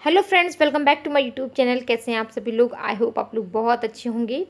Hello friends, welcome back to my YouTube channel. कैसे हैं आप सभी लोग? आई होप आप लोग बहुत अच्छे होंगे।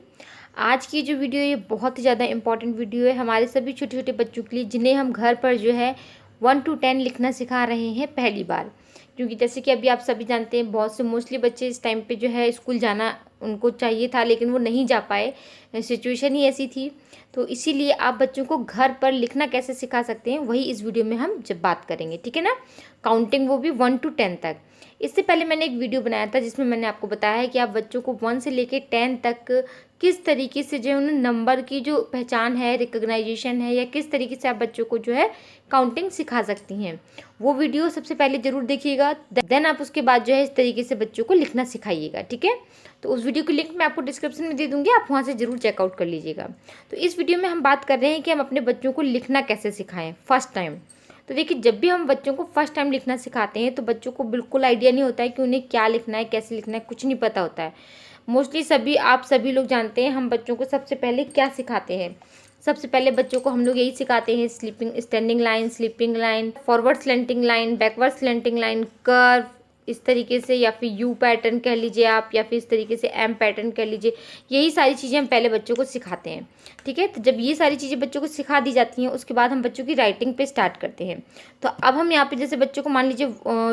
आज की जो वीडियो है ये बहुत ही ज़्यादा इंपॉर्टेंट वीडियो है हमारे सभी छोटे छोटे बच्चों के लिए, जिन्हें हम घर पर जो है 1 to 10 लिखना सिखा रहे हैं पहली बार। क्योंकि जैसे कि अभी आप सभी जानते हैं, बहुत से मोस्टली बच्चे इस टाइम पे जो है स्कूल जाना उनको चाहिए था, लेकिन वो नहीं जा पाए, सिचुएशन ही ऐसी थी। तो इसीलिए आप बच्चों को घर पर लिखना कैसे सिखा सकते हैं, वही इस वीडियो में हम जब बात करेंगे, ठीक है ना। काउंटिंग वो भी 1 to 10 तक। इससे पहले मैंने एक वीडियो बनाया था जिसमें मैंने आपको बताया है कि आप बच्चों को 1 से लेके 10 तक किस तरीके से जो है उन्हें नंबर की जो पहचान है, रिकग्नाइजेशन है, या किस तरीके से आप बच्चों को जो है काउंटिंग सिखा सकती हैं। वो वीडियो सबसे पहले ज़रूर देखिएगा, देन आप उसके बाद जो है इस तरीके से बच्चों को लिखना सिखाइएगा, ठीक है। तो उस वीडियो की लिंक मैं आपको डिस्क्रिप्शन में दे दूँगी, आप वहाँ से ज़रूर चेकआउट कर लीजिएगा। तो इस वीडियो में हम बात कर रहे हैं कि हम अपने बच्चों को लिखना कैसे सिखाएं फर्स्ट टाइम। तो देखिए, जब भी हम बच्चों को फर्स्ट टाइम लिखना सिखाते हैं तो बच्चों को बिल्कुल आइडिया नहीं होता है कि उन्हें क्या लिखना है, कैसे लिखना है, कुछ नहीं पता होता है। मोस्टली आप सभी लोग जानते हैं हम बच्चों को सबसे पहले क्या सिखाते हैं। सबसे पहले बच्चों को हम लोग यही सिखाते हैं, standing line, sleeping line, forward slanting line, backward slanting line, curve, इस तरीके से, या फिर यू पैटर्न कह लीजिए आप, या फिर इस तरीके से एम पैटर्न कह लीजिए। यही सारी चीज़ें हम पहले बच्चों को सिखाते हैं, ठीक है। तो जब ये सारी चीज़ें बच्चों को सिखा दी जाती हैं, उसके बाद हम बच्चों की राइटिंग पे स्टार्ट करते हैं। तो अब हम यहाँ पे जैसे बच्चों को मान लीजिए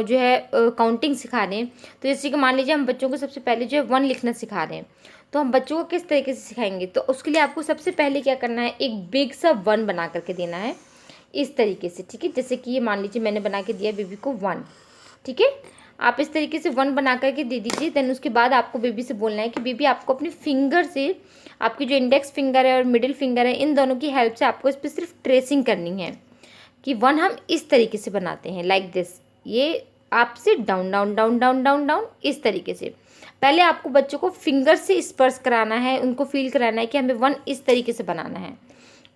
जो है काउंटिंग सिखा रहे हैं, तो जैसे कि मान लीजिए हम बच्चों को सबसे पहले जो है 1 लिखना सिखा रहे हैं। तो हम बच्चों को किस तरीके से सिखाएंगे, तो उसके लिए आपको सबसे पहले क्या करना है, एक बिग सा 1 बना करके देना है इस तरीके से, ठीक है। जैसे कि ये मान लीजिए मैंने बना के दिया बेबी को 1, ठीक है। आप इस तरीके से 1 बना करके दे दीजिए। देन उसके बाद आपको बेबी से बोलना है कि बेबी आपको अपने फिंगर से, आपकी जो इंडेक्स फिंगर है और मिडिल फिंगर है, इन दोनों की हेल्प से आपको इस पर सिर्फ ट्रेसिंग करनी है कि 1 हम इस तरीके से बनाते हैं, लाइक दिस। ये आपसे down down down down down down इस तरीके से पहले आपको बच्चों को फिंगर से स्पर्श कराना है, उनको फील कराना है कि हमें 1 इस तरीके से बनाना है।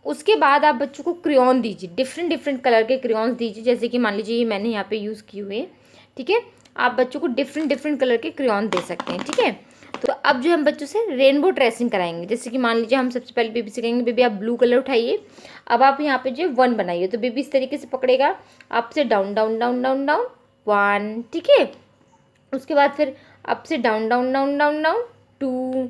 उसके बाद आप बच्चों को क्रेयॉन दीजिए, डिफरेंट डिफरेंट कलर के क्रेयॉन्स दीजिए। जैसे कि मान लीजिए ये मैंने यहाँ पे यूज़ किए हुए, ठीक है। आप बच्चों को डिफरेंट डिफरेंट कलर के क्रेयॉन दे सकते हैं, ठीक है। तो अब जो हम बच्चों से रेनबो ट्रेसिंग कराएंगे। जैसे कि मान लीजिए हम सबसे पहले बेबी से कहेंगे, बेबी आप ब्लू कलर उठाइए, अब आप यहाँ पे जो 1 बनाइए। तो बेबी इस तरीके से पकड़ेगा, आपसे down down down down down 1, ठीक है। उसके बाद फिर अप से down down down down down 2,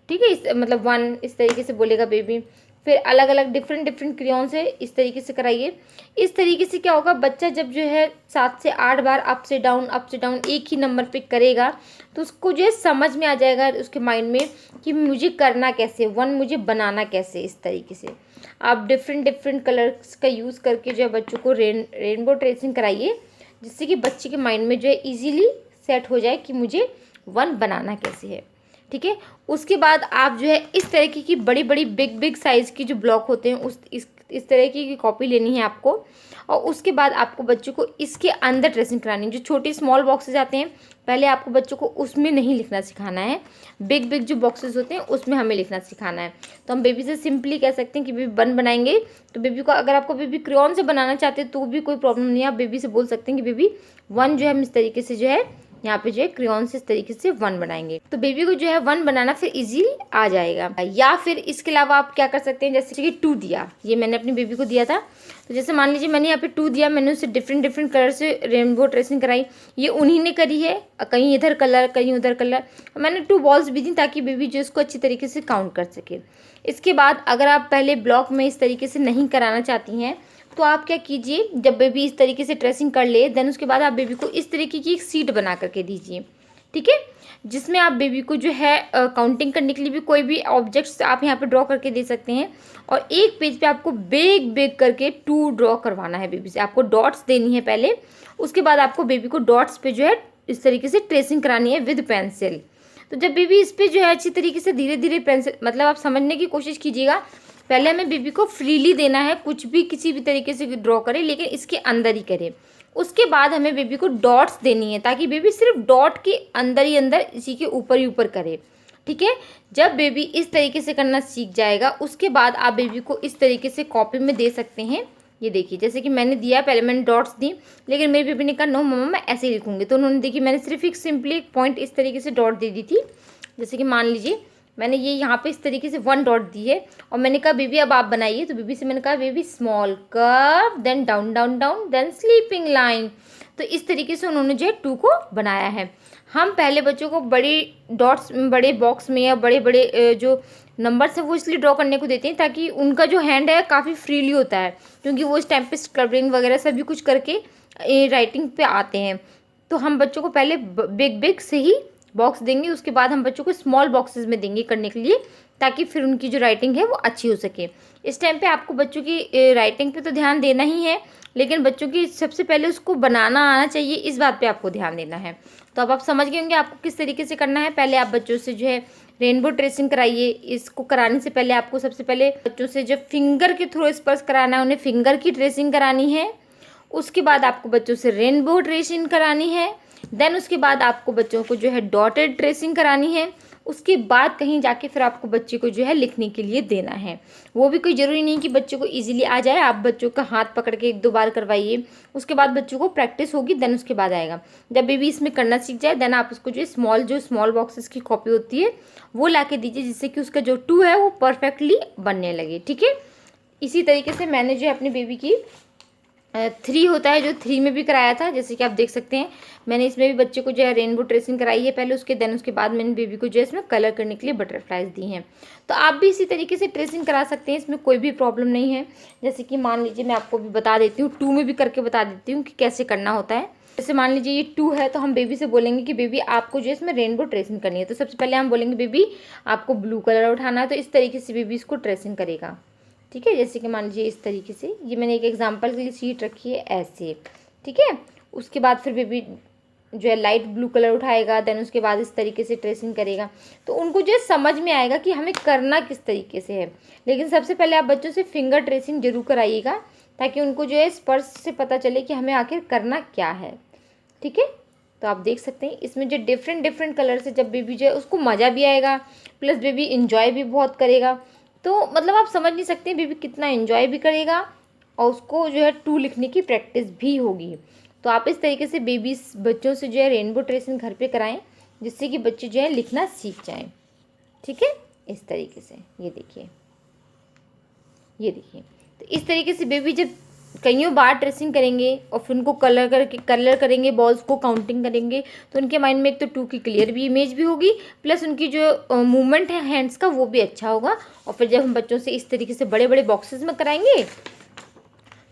ठीक है। इस मतलब 1 इस तरीके से बोलेगा बेबी। फिर अलग अलग डिफरेंट डिफरेंट क्रेयॉन से इस तरीके से कराइए। इस तरीके से क्या होगा, बच्चा जब जो है 7 से 8 बार अप से डाउन एक ही नंबर पे करेगा, तो उसको जो है समझ में आ जाएगा उसके माइंड में कि मुझे करना कैसे, 1 मुझे बनाना कैसे। इस तरीके से आप डिफरेंट डिफरेंट कलर्स का यूज़ करके जो है बच्चों को रेनबो ट्रेसिंग कराइए, जिससे कि बच्चे के माइंड में जो है ईजीली सेट हो जाए कि मुझे 1 बनाना कैसे है, ठीक है। उसके बाद आप जो है इस तरीके की बड़ी बड़ी बिग बिग साइज़ की जो ब्लॉक होते हैं इस तरह की कॉपी लेनी है आपको। और उसके बाद आपको बच्चों को इसके अंदर ट्रेसिंग करानी है। जो छोटे स्मॉल बॉक्सेस आते हैं, पहले आपको बच्चों को उसमें नहीं लिखना सिखाना है, बिग बिग जो बॉक्सेस होते हैं उसमें हमें लिखना सिखाना है। तो हम बेबी से सिंपली कह सकते हैं कि बेबी 1 बनाएंगे। तो बेबी को, अगर आपको बेबी क्रेयॉन से बनाना चाहते हैं तो भी कोई प्रॉब्लम नहीं है, आप बेबी से बोल सकते हैं कि बेबी 1 जो है हम इस तरीके से जो है यहाँ पे जो है क्रेयॉन से इस तरीके से 1 बनाएंगे। तो बेबी को जो है 1 बनाना फिर इजीली आ जाएगा। या फिर इसके अलावा आप क्या कर सकते हैं, जैसे कि 2 दिया, ये मैंने अपनी बेबी को दिया था। तो जैसे मान लीजिए मैंने यहाँ पे 2 दिया, मैंने उससे डिफरेंट डिफरेंट कलर से रेनबो ट्रेसिंग कराई। ये उन्हीं ने करी है, कहीं इधर कलर कहीं उधर कलर। मैंने 2 बॉल्स भी दी ताकि बेबी जो इसको अच्छी तरीके से काउंट कर सके। इसके बाद अगर आप पहले ब्लॉक में इस तरीके से नहीं कराना चाहती हैं, तो आप क्या कीजिए, जब बेबी इस तरीके से ट्रेसिंग कर ले, देन उसके बाद आप बेबी को इस तरीके की एक सीट बना करके दीजिए, ठीक है। जिसमें आप बेबी को जो है काउंटिंग करने के लिए भी कोई भी ऑब्जेक्ट्स आप यहाँ पे ड्रॉ करके दे सकते हैं। और एक पेज पे आपको बिग बिग करके 2 ड्रॉ करवाना है बेबी से। आपको डॉट्स देनी है पहले, उसके बाद आपको बेबी को डॉट्स पे जो है इस तरीके से ट्रेसिंग करानी है विद पेंसिल। तो जब बेबी इस पर जो है अच्छी तरीके से धीरे धीरे पेंसिल, मतलब आप समझने की कोशिश कीजिएगा, पहले हमें बेबी को फ्रीली देना है, कुछ भी किसी भी तरीके से ड्रॉ करे, लेकिन इसके अंदर ही करे। उसके बाद हमें बेबी को डॉट्स देनी है ताकि बेबी सिर्फ डॉट के अंदर ही अंदर, इसी के ऊपर ही ऊपर करे, ठीक है। जब बेबी इस तरीके से करना सीख जाएगा, उसके बाद आप बेबी को इस तरीके से कॉपी में दे सकते हैं। ये देखिए, जैसे कि मैंने दिया, पहले मैंने डॉट्स दी, लेकिन मेरी बेबी ने कहा नो मम्मा मैं ऐसे ही लिखूंगी। तो उन्होंने देखी, मैंने सिर्फ एक सिंपली एक पॉइंट इस तरीके से डॉट दे दी थी। जैसे कि मान लीजिए मैंने ये यहाँ पे इस तरीके से 1 डॉट दी है, और मैंने कहा बेबी अब आप बनाइए। तो बेबी से मैंने कहा baby small curve, then down down down, then sleeping line, तो इस तरीके से उन्होंने जो है 2 को बनाया है। हम पहले बच्चों को बड़ी डॉट्स, बड़े बॉक्स में या बड़े बड़े जो नंबर्स है वो इसलिए ड्रॉ करने को देते हैं ताकि उनका जो हैंड है काफ़ी फ्रीली होता है, क्योंकि वो इस टाइम पे स्क्रबिंग वगैरह सभी कुछ करके राइटिंग पे आते हैं। तो हम बच्चों को पहले बिग बिग से ही बॉक्स देंगे, उसके बाद हम बच्चों को स्मॉल बॉक्सेस में देंगे करने के लिए, ताकि फिर उनकी जो राइटिंग है वो अच्छी हो सके। इस टाइम पे आपको बच्चों की राइटिंग पे तो ध्यान देना ही है, लेकिन बच्चों की सबसे पहले उसको बनाना आना चाहिए, इस बात पे आपको ध्यान देना है। तो अब आप समझ गए होंगे आपको किस तरीके से करना है। पहले आप बच्चों से जो है रेनबो ट्रेसिंग कराइए। इसको कराने से पहले आपको सबसे पहले बच्चों से जब फिंगर के थ्रू स्पर्श कराना है, उन्हें फिंगर की ट्रेसिंग करानी है। उसके बाद आपको बच्चों से रेनबो ट्रेसिंग करानी है। देन उसके बाद आपको बच्चों को जो है डॉटेड ट्रेसिंग करानी है। उसके बाद कहीं जाके फिर आपको बच्चे को जो है लिखने के लिए देना है। वो भी कोई ज़रूरी नहीं कि बच्चों को इजीली आ जाए, आप बच्चों का हाथ पकड़ के 1-2 बार करवाइए, उसके बाद बच्चों को प्रैक्टिस होगी, देन उसके बाद आएगा। जब बेबी इसमें करना सीख जाए देन आप उसको जो स्मॉल बॉक्सेस की कॉपी होती है वो ला के दीजिए, जिससे कि उसका जो 2 है वो परफेक्टली बनने लगे। ठीक है, इसी तरीके से मैंने जो है अपनी बेबी की 3 होता है जो 3 में भी कराया था। जैसे कि आप देख सकते हैं मैंने इसमें भी बच्चे को जो है रेनबो ट्रेसिंग कराई है पहले, उसके बाद मैंने बेबी को जो है इसमें कलर करने के लिए बटरफ्लाइज दी हैं। तो आप भी इसी तरीके से ट्रेसिंग करा सकते हैं, इसमें कोई भी प्रॉब्लम नहीं है। जैसे कि मान लीजिए मैं आपको भी बता देती हूँ, 2 में भी करके बता देती हूँ कि कैसे करना होता है। जैसे मान लीजिए ये 2 है तो हम बेबी से बोलेंगे कि बेबी आपको जो है इसमें रेनबो ट्रेसिंग करनी है। तो सबसे पहले हम बोलेंगे बेबी आपको ब्लू कलर उठाना है, तो इस तरीके से बेबी इसको ट्रेसिंग करेगा। ठीक है, जैसे कि मान लीजिए इस तरीके से, ये मैंने एक एग्जांपल के लिए शीट रखी है ऐसे। ठीक है, उसके बाद फिर बेबी जो है लाइट ब्लू कलर उठाएगा, देन उसके बाद इस तरीके से ट्रेसिंग करेगा। तो उनको जो है समझ में आएगा कि हमें करना किस तरीके से है। लेकिन सबसे पहले आप बच्चों से फिंगर ट्रेसिंग जरूर कराइएगा, ताकि उनको जो है स्पर्श से पता चले कि हमें आखिर करना क्या है। ठीक है, तो आप देख सकते हैं इसमें जो डिफरेंट कलर से जब बेबी जो है उसको मज़ा भी आएगा, प्लस बेबी इंजॉय भी बहुत करेगा। तो मतलब आप समझ नहीं सकते बेबी कितना एंजॉय भी करेगा और उसको जो है 2 लिखने की प्रैक्टिस भी होगी। तो आप इस तरीके से बच्चों से जो है रेनबो ट्रेसिंग घर पे कराएं, जिससे कि बच्चे जो है लिखना सीख जाएं। ठीक है, इस तरीके से ये देखिए तो इस तरीके से बेबी जब कईयों बार ट्रेसिंग करेंगे और फिर उनको कलर करेंगे, बॉल्स को काउंटिंग करेंगे, तो उनके माइंड में एक तो 2 की क्लियर भी इमेज भी होगी, प्लस उनकी जो मूवमेंट है हैंड्स का वो भी अच्छा होगा। और फिर जब हम बच्चों से इस तरीके से बड़े बड़े बॉक्सेस में कराएंगे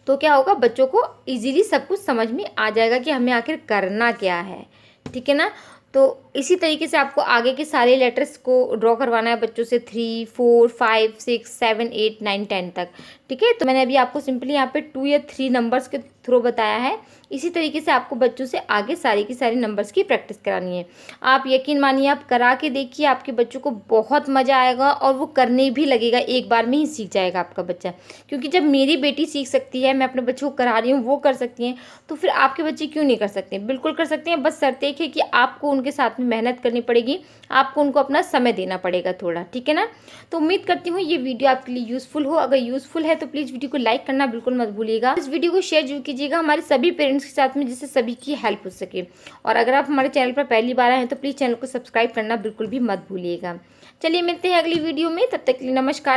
तो क्या होगा, बच्चों को इजीली सब कुछ समझ में आ जाएगा कि हमें आखिर करना क्या है। ठीक है ना, तो इसी तरीके से आपको आगे के सारे लेटर्स को ड्रॉ करवाना है बच्चों से 3, 4, 5, 6, 7, 8, 9, 10 तक। ठीक है, तो मैंने अभी आपको सिंपली यहाँ पे 2 या 3 नंबर्स के थ्रू बताया है। इसी तरीके से आपको बच्चों से आगे सारी की सारी नंबर्स की प्रैक्टिस करानी है। आप यकीन मानिए, आप करा के देखिए, आपके बच्चों को बहुत मज़ा आएगा और वो करने भी लगेगा, एक बार में ही सीख जाएगा आपका बच्चा। क्योंकि जब मेरी बेटी सीख सकती है, मैं अपने बच्चों को करा रही हूँ, वो कर सकती हैं, तो फिर आपके बच्चे क्यों नहीं कर सकते? बिल्कुल कर सकते हैं, बस शर्त एक है कि आपको उनके साथ में मेहनत करनी पड़ेगी, आपको उनको अपना समय देना पड़ेगा थोड़ा। ठीक है ना, तो उम्मीद करती हूँ ये वीडियो आपके लिए यूज़फुल हो। अगर यूज़फुल है तो प्लीज़ वीडियो को लाइक करना बिल्कुल मत भूलिएगा। इस वीडियो को शेयर जरूर कीजिएगा हमारे सभी पेरेंट्स के साथ में, जिससे सभी की हेल्प हो सके। और अगर आप हमारे चैनल पर पहली बार आए हैं तो प्लीज़ चैनल को सब्सक्राइब करना बिल्कुल भी मत भूलिएगा। चलिए मिलते हैं अगली वीडियो में, तब तक के लिए नमस्कार।